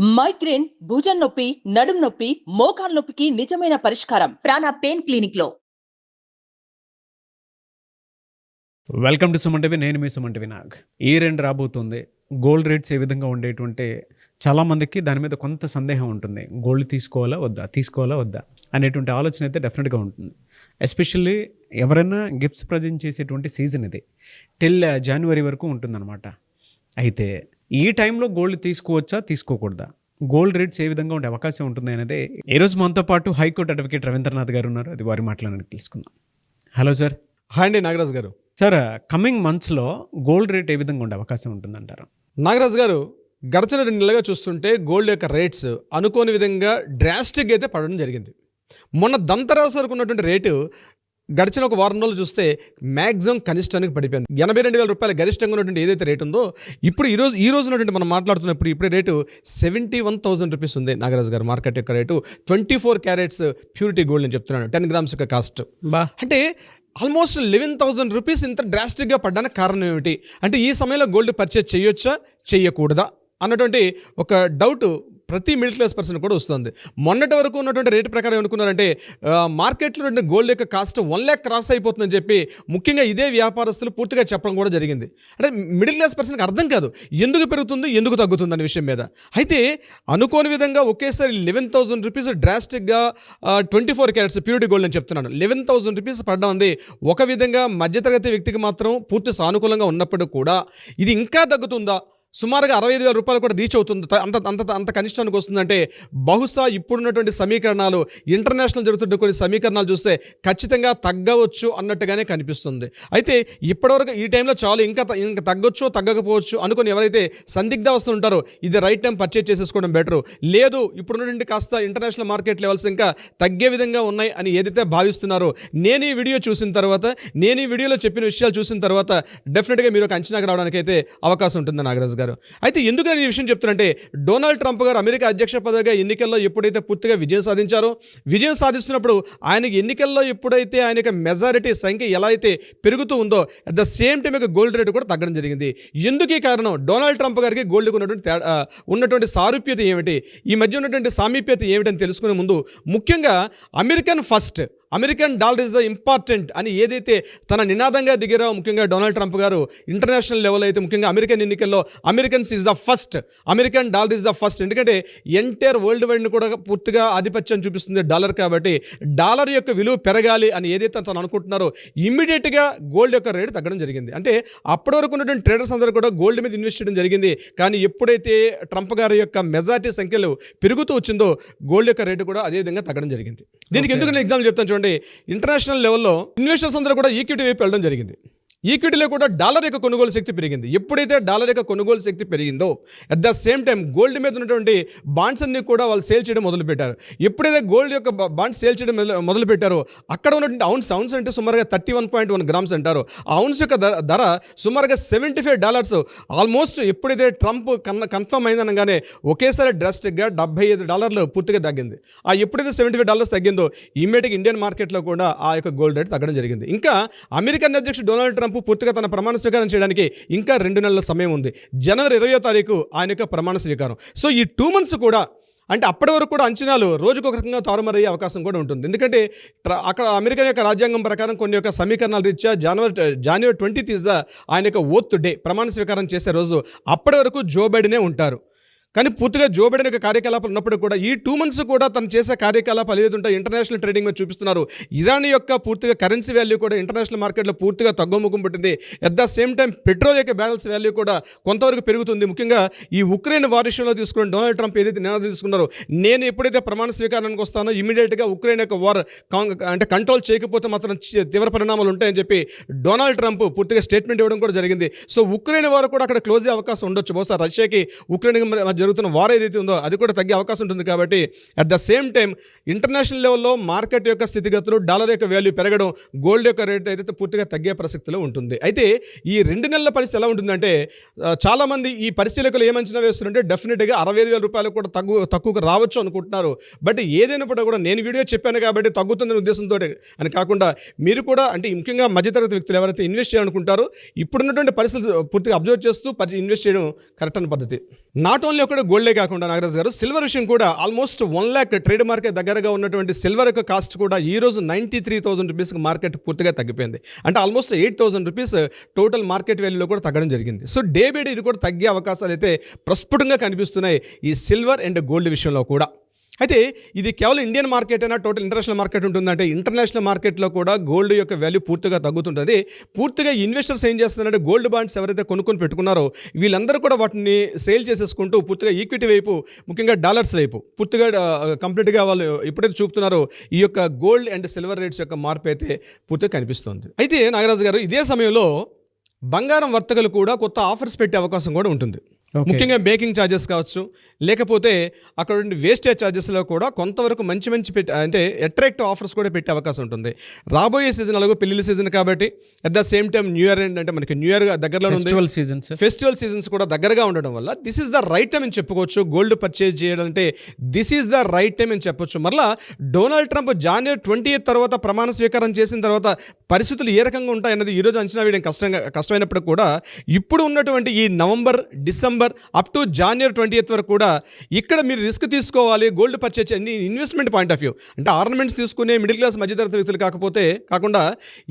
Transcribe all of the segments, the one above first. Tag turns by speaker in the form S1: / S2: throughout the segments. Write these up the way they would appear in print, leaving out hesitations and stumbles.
S1: Migraine, భుజం నొప్పి, నడుం నొప్పి, మోకాలు నొప్పికి నిజమైన పరిష్కారం ప్రాణ పెయిన్ క్లినిక్ లో.
S2: Welcome to Suman TV. నేను మీ సుమన్ టీవీ నాగ్. ఈ రెండు రాబోతుంది. గోల్డ్ రేట్స్ ఏ విధంగా ఉండేటువంటి చాలామందికి దాని మీద కొంత సందేహం ఉంటుంది. గోల్డ్ తీసుకోవాలా వద్దా అనేటువంటి ఆలోచన అయితే డెఫినెట్గా ఉంటుంది. ఎస్పెషల్లీ ఎవరైనా గిఫ్ట్స్ ప్రజెంట్ చేసేటువంటి సీజన్ ఇది టిల్ జనవరి వరకు ఉంటుందన్నమాట. అయితే ఈ టైంలో గోల్డ్ తీసుకోవచ్చా తీసుకోకూడదా, గోల్డ్ రేట్స్ ఏ విధంగా ఉండే అవకాశం ఉంటుంది అనేది ఈరోజు మనతో పాటు హైకోర్టు అడ్వకేట్ రవీంద్రనాథ్ గారు ఉన్నారు. అది వారి మాటలను తెలుసుకుందాం. Hello sir.
S3: హాయ్ అండి నాగరాజు గారు.
S2: సార్, కమింగ్ మంత్స్లో గోల్డ్ రేట్ ఏ విధంగా ఉండే అవకాశం ఉంటుందంటారు?
S3: నాగరాజు గారు, గడిచిన 2 నెలలుగా చూస్తుంటే గోల్డ్ యొక్క రేట్స్ అనుకోని విధంగా డ్రాస్టిక్ అయితే పడడం జరిగింది. మొన్న దంతరాశి వరకు ఉన్నటువంటి రేటు గడిచిన ఒక వారం రోజులు చూస్తే మ్యాక్సిమం కనిష్టానికి పడిపోయింది. 82,000 రూపాయలు గరిష్టంగా ఉన్నటువంటి ఏదైతే రేటు ఉందో ఇప్పుడు ఈ రోజు ఉన్నటువంటి మనం మాట్లాడుతున్నప్పుడు ఇప్పుడే రేటు 71,000 రూపీస్ ఉంది నాగరాజు గారు. మార్కెట్ యొక్క రేటు 24 క్యారెట్స్ ప్యూరిటీ గోల్డ్ అని చెప్తున్నాను. 10 గ్రామ్స్ యొక్క కాస్ట్ అంటే ఆల్మోస్ట్ 11,000 రూపీస్ ఇంత డ్రాస్టిక్గా పడ్డానికి కారణం ఏమిటి అంటే ఈ సమయంలో గోల్డ్ పర్చేజ్ చేయొచ్చా చేయకూడదా అన్నటువంటి ఒక డౌట్ ప్రతి మిడిల్ క్లాస్ పర్సన్ కూడా వస్తుంది. మొన్నటి వరకు ఉన్నటువంటి రేటు ప్రకారం ఏమనుకున్నారంటే మార్కెట్లో ఉన్న గోల్డ్ యొక్క కాస్ట్ 1 lakh క్రాస్ అయిపోతుందని చెప్పి ముఖ్యంగా ఇదే వ్యాపారస్తులు పూర్తిగా చెప్పడం కూడా జరిగింది. అంటే మిడిల్ క్లాస్ పర్సన్కి అర్థం కాదు ఎందుకు పెరుగుతుంది ఎందుకు తగ్గుతుంది అనే విషయం మీద. అయితే అనుకోని విధంగా ఒకేసారి 11,000 రూపీస్ డ్రాస్టిక్గా 24 క్యారెట్స్ ప్యూరిటీ గోల్డ్ అని చెప్తున్నాను. 11,000 రూపీస్ పడడం ఉంది ఒక విధంగా మధ్యతరగతి వ్యక్తికి మాత్రం పూర్తి సానుకూలంగా ఉన్నప్పటికీ కూడా ఇది ఇంకా తగ్గుతుందా, సుమారుగా 65,000 రూపాయలు కూడా రీచ్ అవుతుంది, అంత కనిష్టానికి వస్తుందంటే బహుశా ఇప్పుడున్నటువంటి సమీకరణాలు ఇంటర్నేషనల్ జరుగుతున్న కొన్ని సమీకరణాలు చూస్తే ఖచ్చితంగా తగ్గవచ్చు అన్నట్టుగానే కనిపిస్తుంది. అయితే ఇప్పటివరకు ఈ టైంలో చాలు ఇంకా తగ్గొచ్చు తగ్గకపోవచ్చు అనుకుని ఎవరైతే సందిగ్ధావస్థలు ఉంటారో ఇది రైట్ టైం పర్చేజ్ చేసేసుకోవడం బెటరు. లేదు ఇప్పుడున్నటువంటి కాస్త ఇంటర్నేషనల్ మార్కెట్ లెవెల్స్ ఇంకా తగ్గే విధంగా ఉన్నాయి అని ఏదైతే భావిస్తున్నారో నేను ఈ వీడియో చూసిన తర్వాత నేను ఈ వీడియోలో చెప్పిన విషయాలు చూసిన తర్వాత డెఫినెట్గా మీరు ఒక అంచనాకు రావడానికి అయితే అవకాశం ఉంటుంది నాగరాజు గారు. అయితే ఎందుకు నేను ఈ విషయం చెప్తున్నానంటే డొనాల్డ్ ట్రంప్ గారు అమెరికా అధ్యక్ష పదవిగా ఎన్నికల్లో ఎప్పుడైతే పూర్తిగా విజయం సాధిస్తున్నప్పుడు ఆయనకి ఎన్నికల్లో ఎప్పుడైతే ఆయన యొక్క మెజారిటీ సంఖ్య ఎలా అయితే పెరుగుతూ ఉందో at the same time gold rate కూడా తగ్గడం జరిగింది. ఎందుకు ఈ కారణం? డొనాల్డ్ ట్రంప్ గారికి గోల్డ్కి ఉన్నటువంటి సారూప్యత ఏమిటి, ఈ మధ్య ఉన్నటువంటి సామీప్యత ఏమిటని తెలుసుకునే ముందు ముఖ్యంగా American dollar is the important అని ఏదైతే తన నినాదంగా దిగారో ముఖ్యంగా డొనాల్డ్ ట్రంప్ గారు ఇంటర్నేషనల్ లెవెల్ అయితే ముఖ్యంగా అమెరికన్ ఎన్నికల్లో Americans is the first, American dollar is the first. ఎందుకంటే ఎంటైర్ వరల్డ్ వైడ్ని కూడా పూర్తిగా ఆధిపత్యం చూపిస్తుంది డాలర్. కాబట్టి డాలర్ యొక్క విలువ పెరగాలి అని ఏదైతే తను అనుకుంటున్నారో ఇమ్మీడియట్గా గోల్డ్ యొక్క రేటు తగ్గడం జరిగింది. అంటే అప్పటి వరకు ఉన్నటువంటి ట్రేడర్స్ అందరూ కూడా గోల్డ్ మీద ఇన్వెస్ట్ చేయడం జరిగింది. కానీ ఎప్పుడైతే ట్రంప్ గారి యొక్క మెజారిటీ సంఖ్యలు పెరుగుతూ వచ్చిందో గోల్డ్ యొక్క రేటు కూడా అదేవిధంగా తగ్గడం జరిగింది. దీనికి ఎందుకు నేను ఎగ్జాంపుల్ చెప్తాను చూడండి. ఇంటర్నేషనల్ లెవెల్లో ఇన్వెస్టర్స్ అందరూ కూడా ఈక్విటీ వైపు వెళ్ళడం జరిగింది. ఈక్విటీలో కూడా డాలర్ యొక్క కొనుగోలు శక్తి పెరిగింది. ఎప్పుడైతే డాలర్ యొక్క కొనుగోలు శక్తి పెరిగిందో at the same time gold మీద ఉన్నటువంటి బాండ్స్ అన్ని కూడా వాళ్ళు సేల్ చేయడం మొదలుపెట్టారు. ఎప్పుడైతే గోల్డ్ యొక్క బాండ్స్ సేల్ చేయడం మొదలుపెట్టారో అక్కడ ఉన్నటువంటి ఔన్స్ అంటే సుమారుగా 31.1 గ్రామ్స్ అంటారు. ఆ ఔన్స్ యొక్క ధర సుమారుగా $75. ఆల్మోస్ట్ ఎప్పుడైతే ట్రంప్ కన్ఫర్మ్ అయిందనగానే ఒకేసారి డ్రాస్టిక్గా $75 పూర్తిగా తగ్గింది. ఆ ఎప్పుడైతే $75 తగ్గిందో ఇమ్మీడియట్గా ఇండియన్ మార్కెట్లో కూడా ఆ యొక్క గోల్డ్ రేట్ తగ్గడం జరిగింది. ఇంకా అమెరికన్ అధ్యక్షుడు డొనాల్డ్ ట్రంప్ పూర్తిగా తన ప్రమాణ స్వీకారం చేయడానికి ఇంకా 2 నెలల సమయం ఉంది. జనవరి 20వ తారీఖు ఆయన యొక్క ప్రమాణ స్వీకారం. సో ఈ 2 months కూడా అంటే అప్పటి వరకు కూడా అంచనాలు రోజుకొక రకంగా తారుమారయ్యే అవకాశం కూడా ఉంటుంది. ఎందుకంటే అక్కడ అమెరికా యొక్క రాజ్యాంగం ప్రకారం కొన్ని యొక్క సమీకరణాల రీత్యా జనవరి 20th ఆయన యొక్క ఓత్ డే, ప్రమాణ స్వీకారం చేసే రోజు. అప్పటి వరకు జో బైడెనే ఉంటారు. కానీ పూర్తిగా జో బైడెన్ యొక్క కార్యకలాపాలు ఉన్నప్పుడు కూడా ఈ 2 months కూడా తను చేసే కార్యకలాపాలు ఏదైతే ఉంటాయి ఇంటర్నేషనల్ ట్రేడింగ్ మీద చూపిస్తున్నారు. ఇరాన్ యొక్క పూర్తిగా కరెన్సీ వాల్యూ కూడా ఇంటర్నేషనల్ మార్కెట్లో పూర్తిగా తగ్గుముఖం పట్టింది. At the same time petrol యొక్క బ్యాలెన్స్ వాల్యూ కూడా కొంతవరకు పెరుగుతుంది. ముఖ్యంగా ఈ ఉక్రెయిన్ వార్ విషయంలో తీసుకుని డొనాల్డ్ ట్రంప్ ఏదైతే నినాదం తీసుకున్నారో నేను ఎప్పుడైతే ప్రమాణ స్వీకారానికి వస్తానో ఇమీడియట్గా ఉక్రెయిన్ యొక్క వార్ అంటే కంట్రోల్ చేయకపోతే మాత్రం తీవ్ర పరిణామాలు ఉంటాయని చెప్పి డొనాల్డ్ ట్రంప్ పూర్తిగా స్టేట్మెంట్ ఇవ్వడం కూడా జరిగింది. సో ఉక్రెయిన్ వార్ కూడా అక్కడ క్లోజ్ అయ్యే అవకాశం ఉండొచ్చు. బహుశా రష్యాకి ఉక్రెయిన్ జరుగుతున్న వార్ ఏదైతే ఉందో అది కూడా తగ్గే అవకాశం ఉంటుంది. కాబట్టి at the same time international లెవెల్లో మార్కెట్ యొక్క స్థితిగతులు, డాలర్ యొక్క వాల్యూ పెరగడం, గోల్డ్ యొక్క రేట్ అయితే పూర్తిగా తగ్గే పరిస్థితిలో ఉంటుంది. అయితే ఈ 2 నెలల పరిస్థితి ఎలా ఉంటుందంటే చాలామంది ఈ పరిశీలకులు ఏమంచనా వేస్తున్నారంటే డెఫినెట్గా 65,000 రూపాయలు కూడా తక్కువగా రావచ్చు అనుకుంటున్నారు. బట్ ఏదైనప్పుడు కూడా నేను వీడియో చెప్పాను కాబట్టి తగ్గుతుందనే ఉద్దేశంతో అని కాకుండా మీరు కూడా అంటే ముఖ్యంగా మధ్యతరగతి వ్యక్తులు ఎవరైతే ఇన్వెస్ట్ చేయాలనుకుంటారో ఇప్పుడున్నటువంటి పరిస్థితులు పూర్తిగా అబ్జర్వ్ చేస్తూ ఇన్వెస్ట్ చేయడం కరెక్ట్ అనే పద్ధతి. నాట్ ఓన్లీ కూడా గోల్డే కాకుండా నాగరాజ్ గారు సిల్వర్ విషయం కూడా ఆల్మోస్ట్ 1 lakh ట్రేడ్ మార్కెట్ దగ్గరగా ఉన్నటువంటి సిల్వర్ యొక్క కాస్ట్ కూడా ఈ రోజు 93,000 రూపీస్కి మార్కెట్ పూర్తిగా తగ్గిపోయింది. అంటే ఆల్మోస్ట్ 8,000 రూపీస్ టోటల్ మార్కెట్ వాల్యూలో కూడా తగ్గడం జరిగింది. సో డే బై డే ఇది కూడా తగ్గే అవకాశాలు అయితే ప్రస్ఫుటంగా కనిపిస్తున్నాయి ఈ సిల్వర్ అండ్ గోల్డ్ విషయంలో కూడా. అయితే ఇది కేవలం ఇండియన్ మార్కెట్ అయినా టోటల్ ఇంటర్నేషనల్ మార్కెట్ ఉంటుందంటే ఇంటర్నేషనల్ మార్కెట్లో కూడా గోల్డ్ యొక్క వాల్యూ పూర్తిగా తగ్గుతుంటుంది. పూర్తిగా ఇన్వెస్టర్స్ ఏం చేస్తున్నారంటే గోల్డ్ బాండ్స్ ఎవరైతే కొనుక్కొని పెట్టుకున్నారో వీళ్ళందరూ కూడా వాటిని సేల్ చేసేసుకుంటూ పూర్తిగా ఈక్విటీ వైపు, ముఖ్యంగా డాలర్స్ వైపు పూర్తిగా కంప్లీట్గా వాళ్ళు ఎప్పుడైతే చూపుతున్నారో ఈ యొక్క గోల్డ్ అండ్ సిల్వర్ రేట్స్ యొక్క మార్పు అయితే పూర్తిగా కనిపిస్తుంది. అయితే నాగరాజు గారు ఇదే సమయంలో బంగారం వర్తకులు కూడా కొత్త ఆఫర్స్ పెట్టే అవకాశం కూడా ఉంటుంది. ముఖ్యంగా మేకింగ్ ఛార్జెస్ కావచ్చు, లేకపోతే అక్కడ వేస్టేజ్ ఛార్జెస్లో కూడా కొంతవరకు మంచి అంటే అట్రాక్టివ్ ఆఫర్స్ కూడా పెట్టే అవకాశం ఉంటుంది. రాబోయే సీజన్ అలాగే పెళ్లి సీజన్ కాబట్టి at the same time new year అంటే మనకి న్యూ ఇయర్ దగ్గరలో ఉంది, ఫెస్టివల్ సీజన్స్ కూడా దగ్గరగా ఉండడం వల్ల this is the right time అని చెప్పుకోవచ్చు. గోల్డ్ పర్చేజ్ చేయాలంటే this is the right time అని చెప్పొచ్చు. మరలా డొనాల్డ్ ట్రంప్ January 20th తర్వాత ప్రమాణ స్వీకారం చేసిన తర్వాత పరిస్థితులు ఏ రకంగా ఉంటాయన్నది ఈరోజు అంచనా వేయడం కష్టమైనప్పుడు కూడా ఇప్పుడు ఉన్నటువంటి ఈ November, December up to January 20th వరకు కూడా ఇక్కడ మీరు రిస్క్ తీసుకోవాలి. గోల్డ్ పర్చేజ్ అన్ని ఇన్వెస్ట్మెంట్ పాయింట్ ఆఫ్ వ్యూ అంటే ఆర్నమెంట్స్ తీసుకునే మిడిల్ క్లాస్ మధ్యతరగతి వ్యక్తులు కాకుండా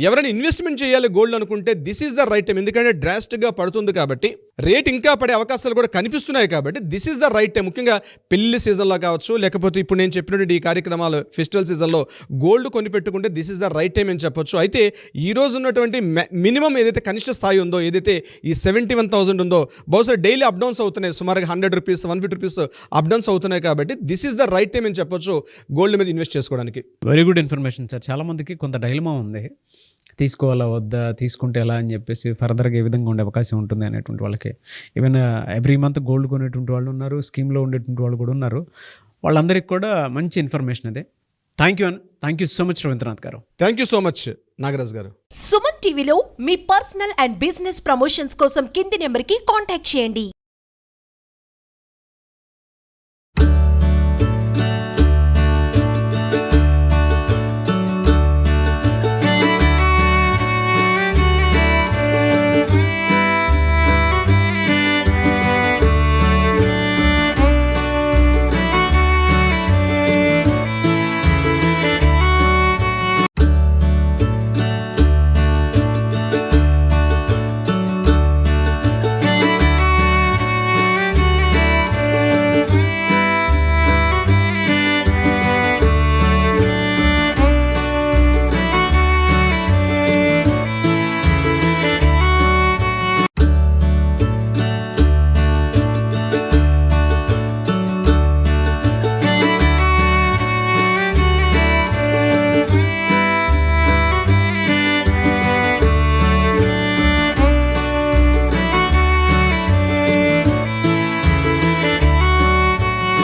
S3: ఎవరైనా ఇన్వెస్ట్మెంట్ చేయాలి గోల్డ్ అనుకుంటే this is the right time. ఎందుకంటే డ్రాస్టిక్గా పడుతుంది కాబట్టి, రేట్ ఇంకా పడే అవకాశాలు కూడా కనిపిస్తున్నాయి కాబట్టి this is the right time. ముఖ్యంగా పెళ్లి సీజన్లో కావచ్చు, లేకపోతే ఇప్పుడు నేను చెప్పినటువంటి ఈ కార్యక్రమాలు ఫెస్టివల్ సీజన్లో గోల్డ్ కొని పెట్టుకుంటే this is the right time అని చెప్పొచ్చు. అయితే ఈ రోజు ఉన్నటువంటి మినిమం ఏదైతే కనిష్ట స్థాయి ఉందో, ఏదైతే ఈ 71,000 ఉందో, బహుశా డైలీ అప్డౌన్స్ అవుతున్నాయి. సుమారుగా 100 రూపీస్ 150 రూపీస్ అప్డౌన్స్ అవుతున్నాయి కాబట్టి this is the right time అని చెప్పొచ్చు గోల్డ్ మీద ఇన్వెస్ట్ చేసుకోవడానికి.
S2: Very good information sir. చాలా మందికి కొంత డైలమా ఉంది, తీసుకోవాలా వద్దా, తీసుకుంటే ఎలా అని చెప్పేసి ఫర్దర్గా ఏ విధంగా ఉండే అవకాశం ఉంటుంది అనేటువంటి వాళ్ళకి. ఈవెన్ ఎవ్రీ మంత్ గోల్డ్ కొనేటువంటి వాళ్ళు ఉన్నారు, స్కీమ్లో ఉండేటువంటి వాళ్ళు కూడా ఉన్నారు. వాళ్ళందరికీ కూడా మంచి ఇన్ఫర్మేషన్ అదే. Thank you so much Ravindranath garu.
S3: Thank you so much Nagaraj garu.
S4: Suman టీవీలో మీ పర్సనల్ అండ్ బిజినెస్ ప్రమోషన్స్ కోసం కింది నెంబర్కి కాంటాక్ట్ చేయండి.